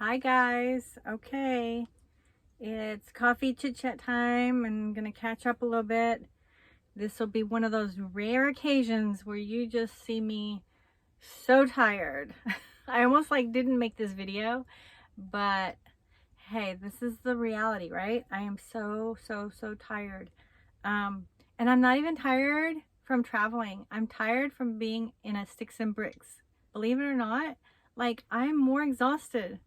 Hi guys. Okay, it's coffee chit chat time. I'm gonna catch up a little bit. This will be one of those rare occasions where you just see me so tired. I almost like didn't make this video, but hey, this is the reality, right? I am so tired. And I'm not even tired from traveling. I'm tired from being in a sticks and bricks. Believe it or not, like I'm more exhausted.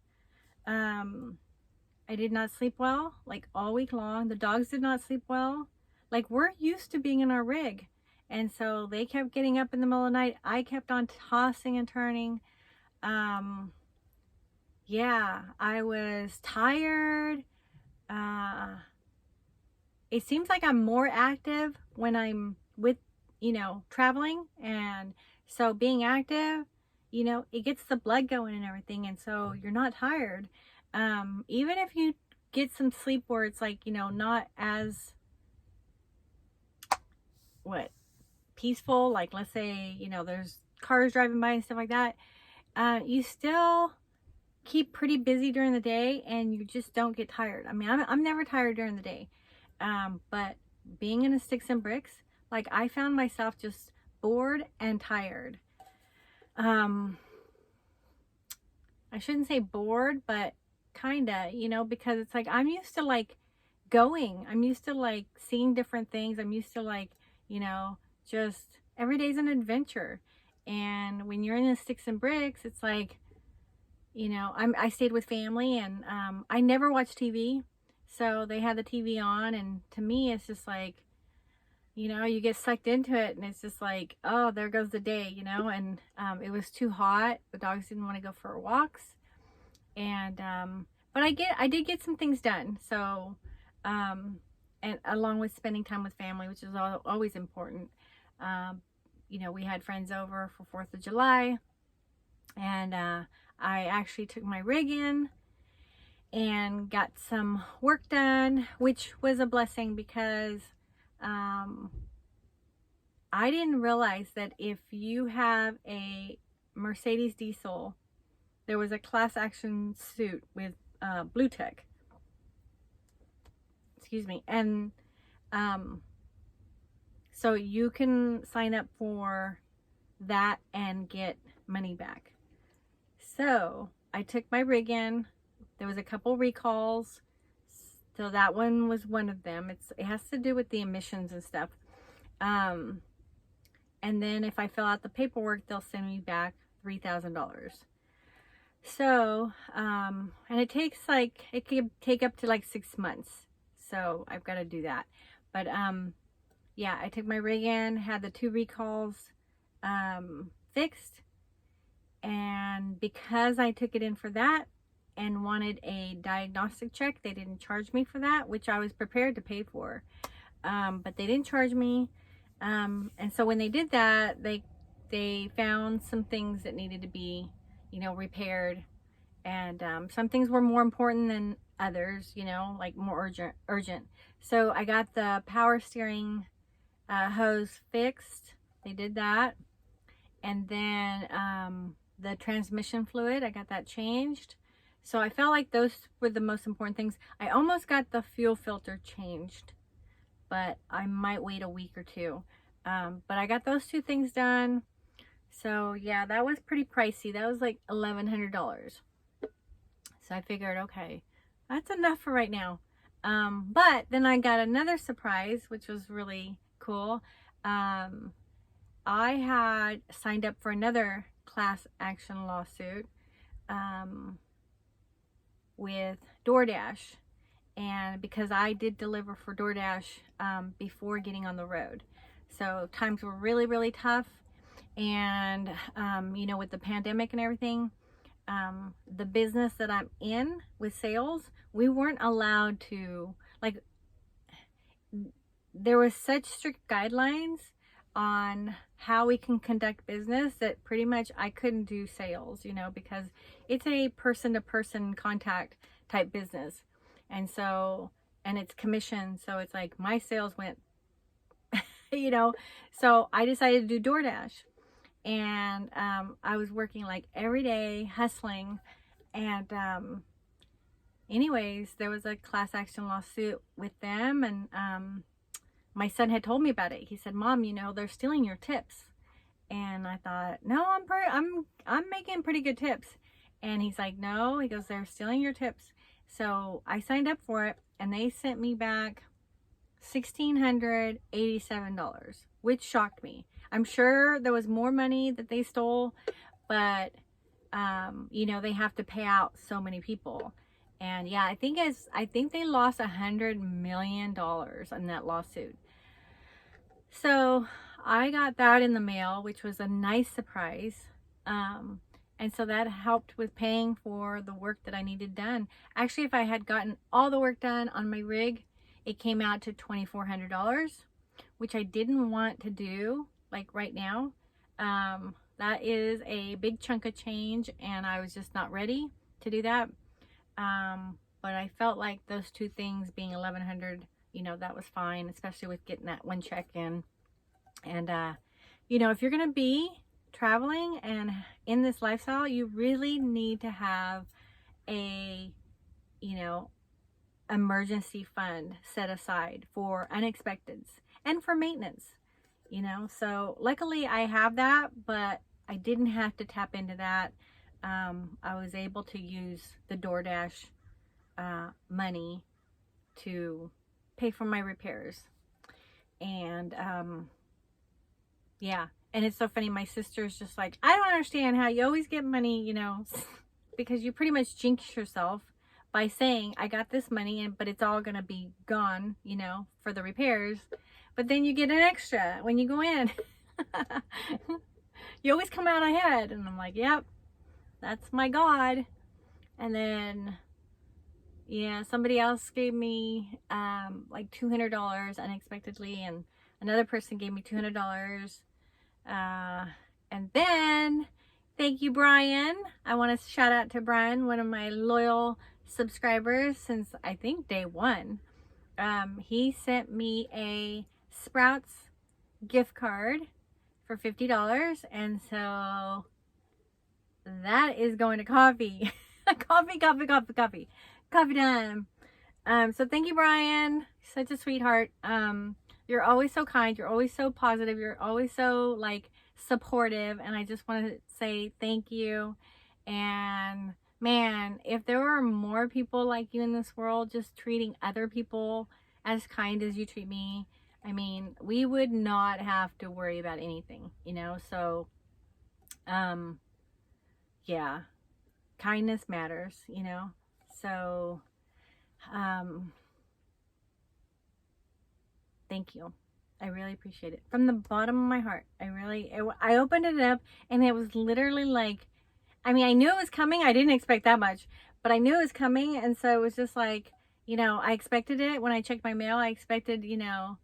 um I did not sleep well, like all week long. The dogs did not sleep well. Like, we're used to being in our rig, and so they kept getting up in the middle of the night. I kept on tossing and turning. um yeah, I was tired. uh it seems like I'm more active when I'm with, traveling. And so being active, it gets the blood going and everything. And so you're not tired. Even if you get some sleep where it's like, not as peaceful, like let's say, there's cars driving by and stuff like that, you still keep pretty busy during the day and you just don't get tired. I mean, I'm never tired during the day. But being in a sticks and bricks, like I found myself just bored and tired. I shouldn't say bored, but kinda, because it's like I'm used to like going. I'm used to like seeing different things. I'm used to like, just every day's an adventure. And when you're in the sticks and bricks, it's like, I stayed with family, and I never watch TV. So they had the TV on, and to me, it's just like, you get sucked into it, and it's just like, oh, there goes the day, and it was too hot. The dogs didn't want to go for walks. And but I did get some things done. So and along with spending time with family, which is always important. We had friends over for 4th of July, and I actually took my rig in and got some work done, which was a blessing because I didn't realize that if you have a Mercedes diesel, there was a class action suit with Blue Tech. Excuse me. And so you can sign up for that and get money back. So I took my rig in. There was a couple recalls. So that one was one of them. It has to do with the emissions and stuff. And then if I fill out the paperwork, they'll send me back $3,000. So, and it could take up to like 6 months. So I've got to do that. But, yeah, I took my rig in, had the 2 recalls, fixed. And because I took it in for that and wanted a diagnostic check, they didn't charge me for that, which I was prepared to pay for. But they didn't charge me. And so when they did that, they found some things that needed to be, repaired. And some things were more important than others, like more urgent. So I got the power steering hose fixed. They did that. And then the transmission fluid, I got that changed. So I felt like those were the most important things. I almost got the fuel filter changed, but I might wait a week or two. But I got those 2 things done. So yeah, that was pretty pricey. That was like $1,100. So I figured, okay, that's enough for right now. But then I got another surprise, which was really cool. I had signed up for another class action lawsuit with DoorDash. And because I did deliver for DoorDash before getting on the road. So times were really tough. And, with the pandemic and everything, the business that I'm in with sales, we weren't allowed to, like, there was such strict guidelines on how we can conduct business that pretty much I couldn't do sales, because it's a person-to-person contact type business. And so, and it's commission. So it's like my sales went, so I decided to do DoorDash. And I was working like every day, hustling. And anyways, there was a class action lawsuit with them, and my son had told me about it. He said, Mom, you know, they're stealing your tips. And I thought, no, I'm making pretty good tips. And he's like, no, he goes, they're stealing your tips. So I signed up for it, and they sent me back $1,687, which shocked me. I'm sure there was more money that they stole, but you know, they have to pay out so many people. And yeah, I think they lost $100 million in that lawsuit. So I got that in the mail, which was a nice surprise. And so that helped with paying for the work that I needed done. Actually, if I had gotten all the work done on my rig, it came out to $2,400, which I didn't want to do like right now. That is a big chunk of change, and I was just not ready to do that. But I felt like those two things being $1,100, you know, that was fine, especially with getting that one check in. And, you know, if you're going to be traveling and in this lifestyle, you really need to have a, you know, emergency fund set aside for unexpecteds and for maintenance, you know. So luckily I have that, but I didn't have to tap into that. I was able to use the DoorDash money to pay for my repairs. And yeah, and it's so funny, my sister's just like, I don't understand how you always get money, you know, because you pretty much jinx yourself by saying, I got this money, but it's all gonna be gone, you know, for the repairs. But then you get an extra when you go in. You always come out ahead. And I'm like, yep, that's my God. And then, yeah, somebody else gave me like $200 unexpectedly, and another person gave me $200. And then, thank you, Brian. I want to shout out to Brian, one of my loyal subscribers since I think day one. He sent me a Sprouts gift card for $50, and so that is going to coffee. Coffee time. So thank you, Brian. Such a sweetheart. You're always so kind. You're always so positive. You're always so like supportive. And I just want to say thank you. And man, if there were more people like you in this world, just treating other people as kind as you treat me, I mean, we would not have to worry about anything, you know? So, yeah, kindness matters, you know? So, thank you. I really appreciate it from the bottom of my heart. I opened it up, and it was literally like, I mean, I knew it was coming. I didn't expect that much, but I knew it was coming. And so it was just like, you know, I expected it when I checked my mail. I expected, you know,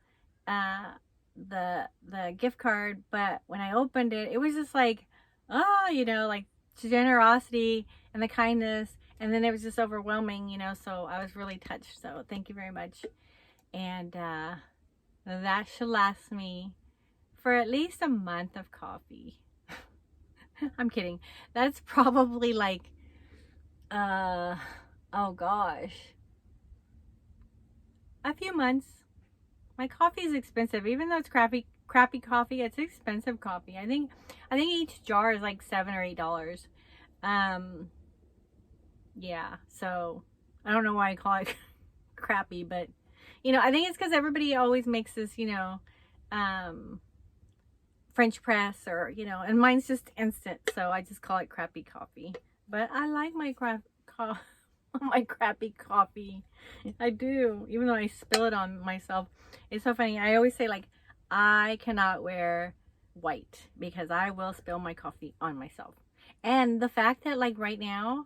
the gift card, but when I opened it, it was just like, oh, you know, like generosity and the kindness. And then it was just overwhelming, you know, so I was really touched. So thank you very much. And, that should last me for at least a month of coffee. I'm kidding. That's probably like, oh gosh, a few months. My coffee is expensive, even though it's crappy coffee. It's expensive coffee. I think each jar is like $7 or $8. Yeah. So I don't know why I call it crappy, but you know, I think it's because everybody always makes this, you know, French press, or, you know, and mine's just instant. So I just call it crappy coffee. But I like my crappy coffee. I do, even though I spill it on myself. It's so funny. I always say, like, I cannot wear white because I will spill my coffee on myself. And the fact that, like, right now,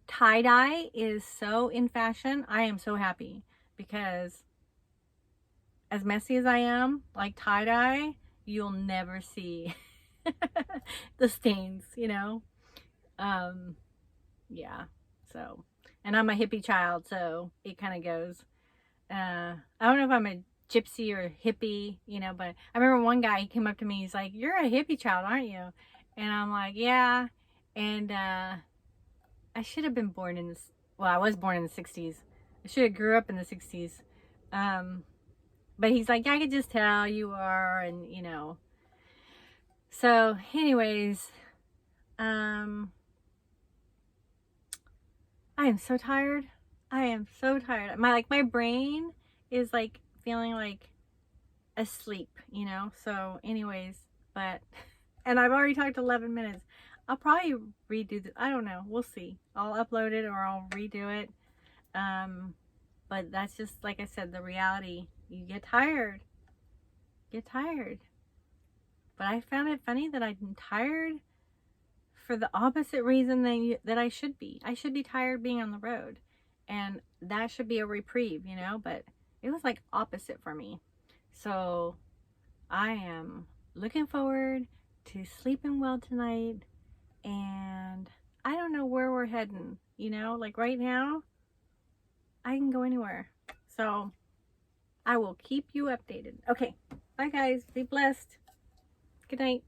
tie-dye is so in fashion, I am so happy, because as messy as I am, like tie-dye, you'll never see the stains, you know? Yeah, so, and I'm a hippie child, so it kind of goes, I don't know if I'm a gypsy or a hippie, you know, but I remember one guy, he came up to me, he's like, you're a hippie child, aren't you? And I'm like, yeah. And I should have been born in this. Well, I was born in the 60s. I should have grew up in the 60s. But he's like, I could just tell you are, and you know. So, anyways, I am so tired. I am so tired. My brain is like feeling like asleep, you know. So, anyways, but and I've already talked 11 minutes. I'll probably redo this. I don't know. We'll see. I'll upload it or I'll redo it. But that's just, like I said, the reality. You get tired. Get tired. But I found it funny that I'm tired for the opposite reason that I should be. I should be tired being on the road. And that should be a reprieve, you know? But it was like opposite for me. So I am looking forward to sleeping well tonight. And I don't know where we're heading, you know? Like right now, I can go anywhere. So I will keep you updated. Okay. Bye, guys. Be blessed. Good night.